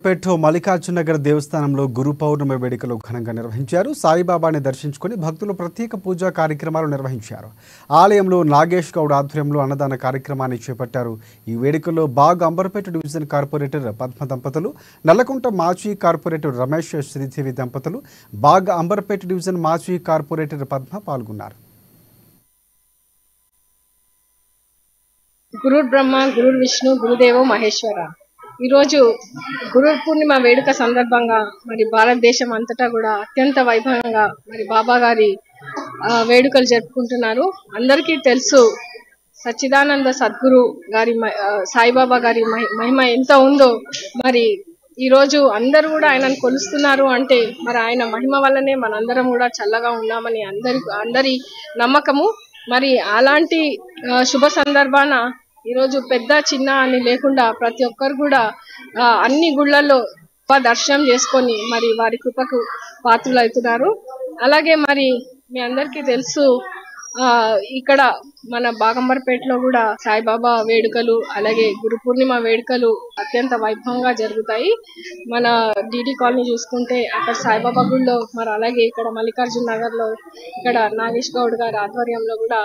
బాగంబర్పేట మల్లికార్జున నగర్ దేవస్థానంలో గురు పౌర్ణమి వేడుకలు ఘనంగా నిర్వహించారు. సాయిబాబాని దర్శించుకుని భక్తులు ప్రత్యేక పూజా కార్యక్రమాలు నిర్వహించారు. ఆలయంలో నాగేష్ గౌడ్ ఆధ్వర్యంలో అన్నదాన కార్యక్రమాన్ని చేపట్టారు. ఈ వేడుకల్లో బాగంబర్పేట డివిజన్ కార్పొరేటర్ పద్మ దంపతులు, నల్లకుంట మాజీ కార్పొరేటర్ రమేష్ శ్రీదేవి దంపతులు, బాగంబర్పేట డివిజన్ మాజీ కార్పొరేటర్ పద్మ పాల్గొన్నారు. గురు బ్రహ్మ, గురు విష్ణు, గురుదేవో మహేశ్వర. ఈరోజు గురు పూర్ణిమ వేడుక సందర్భంగా మరి భారతదేశం అంతటా కూడా అత్యంత వైభవంగా మరి బాబా గారి వేడుకలు జరుపుకుంటున్నారు. అందరికీ తెలుసు సచ్చిదానంద సద్గురు గారి సాయిబాబా గారి మహిమ ఎంత ఉందో. మరి ఈరోజు అందరూ కూడా ఆయనను కొలుస్తున్నారు అంటే మరి ఆయన మహిమ వల్లనే మనందరం కూడా చల్లగా ఉన్నామని అందరి నమ్మకము. మరి అలాంటి శుభ సందర్భాన ఈరోజు పెద్ద చిన్న అని లేకుండా ప్రతి ఒక్కరు కూడా అన్ని గుళ్ళల్లో దర్శనం చేసుకొని మరి వారి కృపకు పాత్రలు అవుతున్నారు. అలాగే మరి మీ అందరికీ తెలుసు ఇక్కడ మన బాగంబర్పేటలో కూడా సాయిబాబా వేడుకలు అలాగే గురు పూర్ణిమ వేడుకలు అత్యంత వైభవంగా జరుగుతాయి. మన డిడి కాలనీ చూసుకుంటే అక్కడ సాయిబాబా గుడిలో, మరి అలాగే ఇక్కడ మల్లికార్జున నగర్ లో ఇక్కడ నాగేష్ గౌడ్ గారి ఆధ్వర్యంలో కూడా